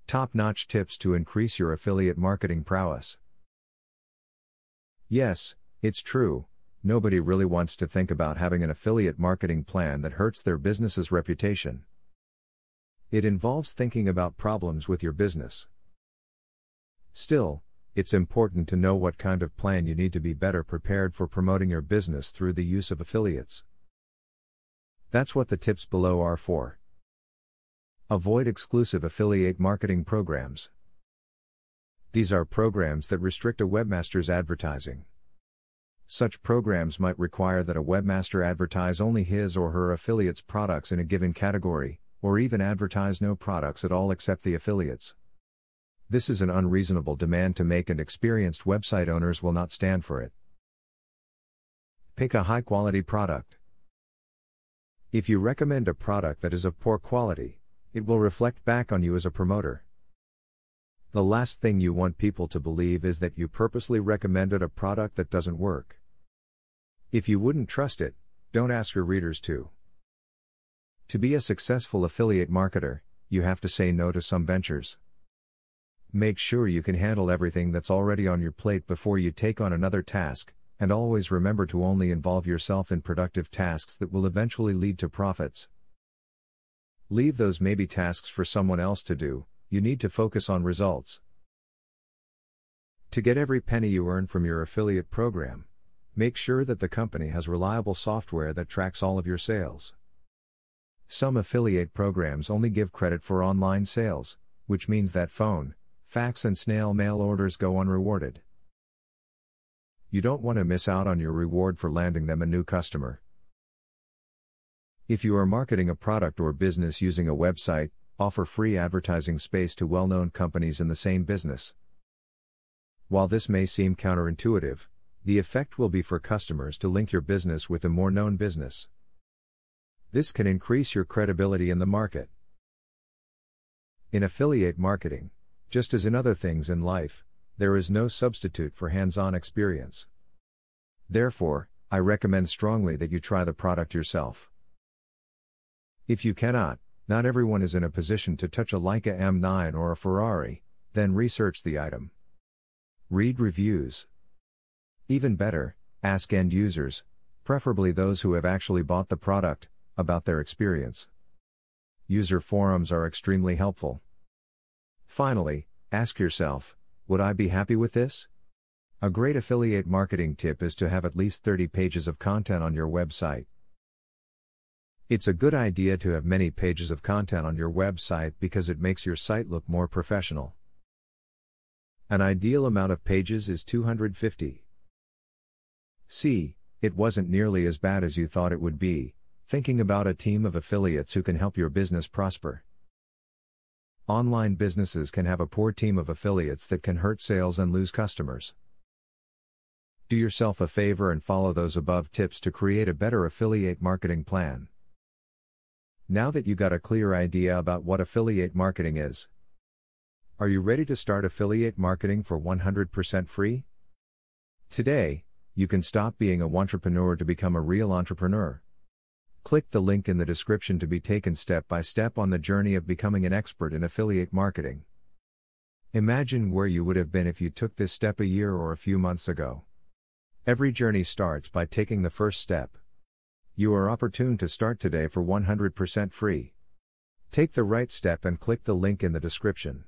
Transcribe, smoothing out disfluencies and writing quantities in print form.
Top-notch tips to increase your affiliate marketing prowess. Yes, it's true, nobody really wants to think about having an affiliate marketing plan that hurts their business's reputation. It involves thinking about problems with your business. Still, it's important to know what kind of plan you need to be better prepared for promoting your business through the use of affiliates. That's what the tips below are for. Avoid exclusive affiliate marketing programs. These are programs that restrict a webmaster's advertising. Such programs might require that a webmaster advertise only his or her affiliates' products in a given category, or even advertise no products at all except the affiliates. This is an unreasonable demand to make, and experienced website owners will not stand for it. Pick a high-quality product. If you recommend a product that is of poor quality, it will reflect back on you as a promoter. The last thing you want people to believe is that you purposely recommended a product that doesn't work. If you wouldn't trust it, don't ask your readers to. To be a successful affiliate marketer, you have to say no to some ventures. Make sure you can handle everything that's already on your plate before you take on another task, and always remember to only involve yourself in productive tasks that will eventually lead to profits. Leave those maybe tasks for someone else to do, you need to focus on results. To get every penny you earn from your affiliate program, make sure that the company has reliable software that tracks all of your sales. Some affiliate programs only give credit for online sales, which means that phone, fax and snail mail orders go unrewarded. You don't want to miss out on your reward for landing them a new customer. If you are marketing a product or business using a website, offer free advertising space to well-known companies in the same business. While this may seem counterintuitive, the effect will be for customers to link your business with a more known business. This can increase your credibility in the market. In affiliate marketing, just as in other things in life, there is no substitute for hands-on experience. Therefore, I recommend strongly that you try the product yourself. If you cannot, not everyone is in a position to touch a Leica M9 or a Ferrari, then research the item. Read reviews. Even better, ask end users, preferably those who have actually bought the product, about their experience. User forums are extremely helpful. Finally, ask yourself, would I be happy with this? A great affiliate marketing tip is to have at least 30 pages of content on your website. It's a good idea to have many pages of content on your website because it makes your site look more professional. An ideal amount of pages is 250. See, it wasn't nearly as bad as you thought it would be, thinking about a team of affiliates who can help your business prosper. Online businesses can have a poor team of affiliates that can hurt sales and lose customers. Do yourself a favor and follow those above tips to create a better affiliate marketing plan. Now that you got a clear idea about what affiliate marketing is, are you ready to start affiliate marketing for 100% free? Today, you can stop being a wantrepreneur to become a real entrepreneur. Click the link in the description to be taken step by step on the journey of becoming an expert in affiliate marketing. Imagine where you would have been if you took this step a year or a few months ago. Every journey starts by taking the first step. You are opportune to start today for 100% free. Take the right step and click the link in the description.